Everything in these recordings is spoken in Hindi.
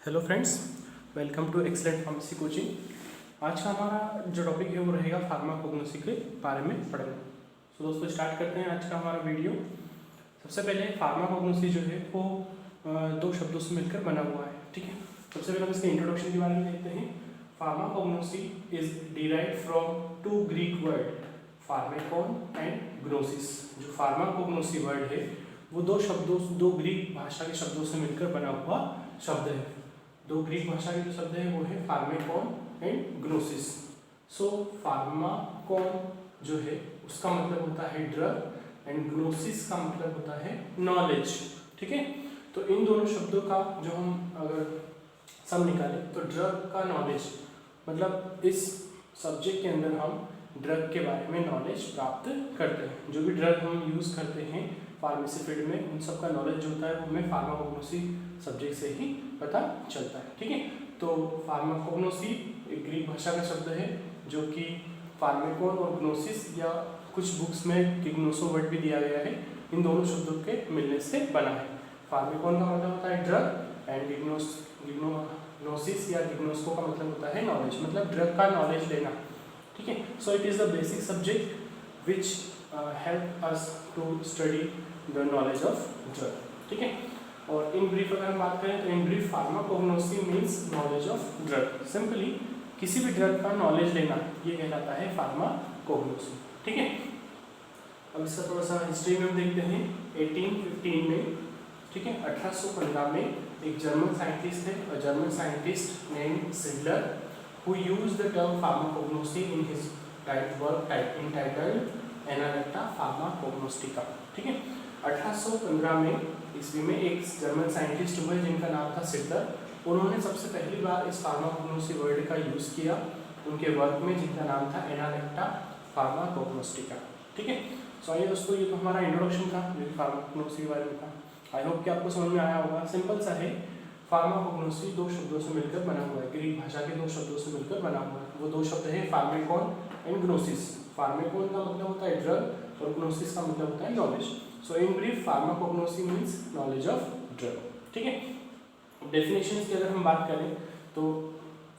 Hello friends, welcome to excellent pharmacy coaching. आज का हमारा जो टॉपिक है वो रहेगा फार्माकोग्नोसी के बारे में पढ़ना। तो दोस्तों स्टार्ट करते हैं आज का हमारा वीडियो। सबसे पहले फार्माकोग्नोसी जो है वो दो शब्दों से मिलकर बना हुआ है, ठीक है। सबसे पहले हम इसके इंट्रोडक्शन के बारे में देखते हैं। Pharmacognosy is derived from two Greek word pharmakon and gnosis. जो फार्माकोग्नोसी वर्ड है वो दो ग्रीक भाषा के शब्दों से मिलकर बना हुआ शब्द है। दो ग्रीक भाषा के जो शब्द है वो है फार्मेकोन एंड ग्नोसिस। सो फार्माकोन जो है उसका मतलब होता है ड्रग एंड ग्नोसिस का मतलब होता है नॉलेज, ठीक है। तो इन दोनों शब्दों का जो हम अगर सम निकालें तो ड्रग का नॉलेज मतलब इस सब्जेक्ट के अंदर हम ड्रग के बारे में नॉलेज प्राप्त करते हैं। जो भी ड्रग हम यूज़ करते हैं फार्मेसी फील्ड में उन सब का नॉलेज जो होता है वो हमें फार्माकोग्नोसी सब्जेक्ट से ही पता चलता है, ठीक है। तो फार्माकोग्नोसी एक ग्रीक भाषा का शब्द है जो कि फार्मेकोन और ग्नोसिस या कुछ बुक्स में गिग्नोसो वर्ड भी दिया गया है, इन दोनों शब्दों के मिलने से बना है। फार्मेकोन का मतलब होता है ड्रग एंड ग्नोसिस या गिग्नोस्को का मतलब होता है नॉलेज, मतलब ड्रग का नॉलेज लेना, ठीक है। So it is the basic subject which help us to study the knowledge of drug, ठीक है। और इन ब्रीफ अगर हम बात करें तो in brief pharmacognosy means knowledge of drug. Simply किसी भी ड्रग का नॉलेज लेना ये कहलाता है फार्माकोग्नोसी, ठीक है। अब इसका थोड़ा सा हिस्ट्री में हम देखते हैं। 1815 में, ठीक है, 1815 में एक जर्मन साइंटिस्ट थे, a German scientist named Seydler who used the term pharmacognosy in his work entitled Analecta Pharmacognostica, ठीक है। 1815 में ईस्वी में एक जर्मन साइंटिस्ट हुए जिनका नाम था सिडलर। उन्होंने सबसे पहली बार इस फार्माकोग्नोसी वर्ड का यूज़ किया उनके वर्क में जिनका नाम था एनालेक्टा फार्माकोग्नोस्टिका, ठीक है। सो आइए दोस्तों, ये तो हमारा इंट्रोडक्शन था जो कि फार्माकोग्नोसी के बारे में था। आई होप कि आपको समझ में आया होगा। सिंपल सा है, फार्माकोग्नोसी दो शब्दों से मिलकर बना हुआ है, ग्रीक भाषा के दो शब्दों से मिलकर बना हुआ है। वो दो शब्द है फार्मेकोन एंड ग्नोसिस। फार्मेकोन का मतलब होता है ड्रग और ग्नोसिस का मतलब होता है knowledge. So in brief pharmacognosy means knowledge of drug, ठीक है। डेफिनेशन की अगर हम बात करें तो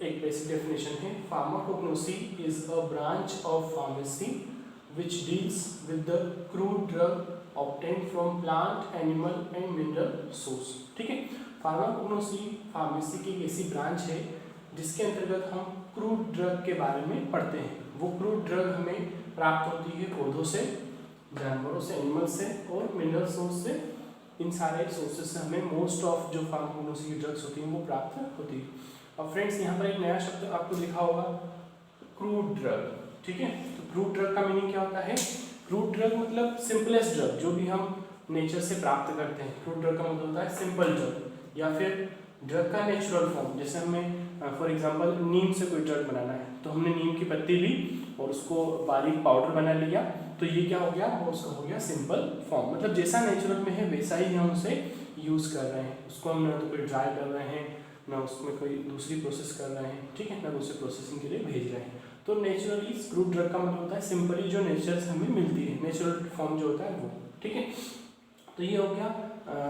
एक बेसिक डेफिनेशन है, pharmacognosy is a branch of pharmacy which deals with the crude drug obtained from plant, animal and mineral source, ठीक है। फार्माकोग्नोसी फार्मेसी की एक ऐसी ब्रांच है जिसके अंतर्गत हम क्रूड ड्रग के बारे में पढ़ते हैं। वो क्रूड ड्रग हमें प्राप्त होती है पौधों से, जानवरों से, एनिमल से और मिनरल सोर्स से। इन सारे सोर्सेज से हमें मोस्ट ऑफ जो फार्माकोग्नोसी की ड्रग्स होती हैं वो प्राप्त होती है। अब फ्रेंड्स यहाँ पर एक नया शब्द आपको लिखा होगा, क्रूड ड्रग, ठीक है। तो क्रूड ड्रग का मीनिंग क्या होता है? क्रूड ड्रग मतलब सिंपलेस्ट ड्रग जो भी हम नेचर से प्राप्त करते हैं। क्रूड ड्रग का मतलब होता है सिंपल ड्रग या फिर ड्रग का नेचुरल फॉर्म। जैसे हमें फॉर एग्जांपल नीम से कोई ड्रग बनाना है तो हमने नीम की पत्ती ली और उसको बारीक पाउडर बना लिया, तो ये क्या हो गया? वो उसका हो गया सिंपल फॉर्म। मतलब जैसा नेचुरल में है वैसा ही हम उसे यूज़ कर रहे हैं। उसको हम ना तो कोई ड्राई कर रहे हैं, ना उसमें कोई दूसरी प्रोसेस कर रहे हैं, ठीक है, ना दूसरी प्रोसेसिंग के लिए भेज रहे हैं। तो नेचुरली क्रूड ड्रग का मतलब होता है सिंपली जो नेचर से हमें मिलती है, नेचुरल फॉर्म जो होता है वो, ठीक है। तो ये हो गया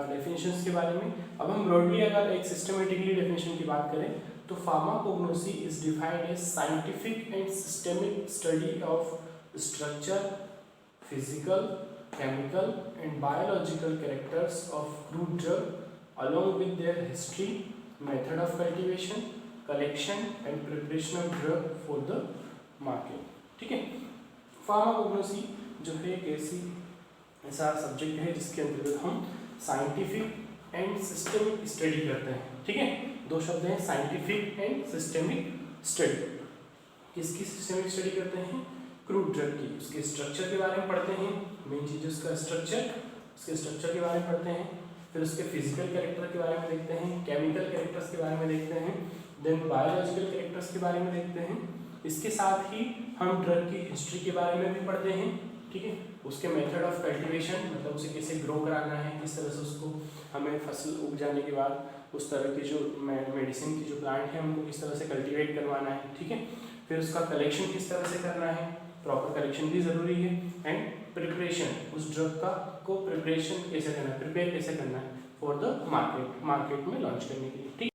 डेफिनेशंस के बारे में। अब हम ब्रॉडली अगर एक सिस्टमेटिकली डेफिनेशन की बात करें तो pharmacognosy is defined as scientific and systemic study of structure, physical, chemical and biological characters of crude drug along with their history, method of cultivation, collection and preparation of drug for the market, ठीक है। फार्माकोग्नोसी जो है एक ऐसा सब्जेक्ट है जिसके अंतर्गत हम साइंटिफिक एंड सिस्टमिक स्टडी करते हैं, ठीक है। दो शब्द हैं, साइंटिफिक एंड सिस्टमिक स्टडी। किसकी सिस्टमिक स्टडी करते हैं? क्रूड ड्रग की। उसके स्ट्रक्चर के बारे में पढ़ते हैं, मेन चीज़ उसका स्ट्रक्चर, उसके स्ट्रक्चर के बारे में पढ़ते हैं, फिर उसके फिजिकल कैरेक्टर के बारे में देखते हैं, केमिकल कैरेक्टर्स के बारे में देखते हैं, देन बायोलॉजिकल कैरेक्टर्स के बारे में देखते हैं। इसके साथ ही हम ड्रग की हिस्ट्री के बारे में भी पढ़ते हैं, ठीक है। उसके मेथड ऑफ कल्टीवेशन मतलब उसे कैसे ग्रो कराना है, किस तरह से उसको हमें फसल उग जाने के बाद उस तरह की जो मेडिसिन की जो प्लांट है उनको किस तरह से कल्टीवेट करवाना है, ठीक है। फिर उसका कलेक्शन किस तरह से करना है, प्रॉपर कलेक्शन भी ज़रूरी है, एंड प्रिपरेशन, उस ड्रग का को प्रिपरेशन कैसे करना है, प्रिपेयर कैसे करना है फॉर द मार्केट में लॉन्च करने के लिए, ठीक।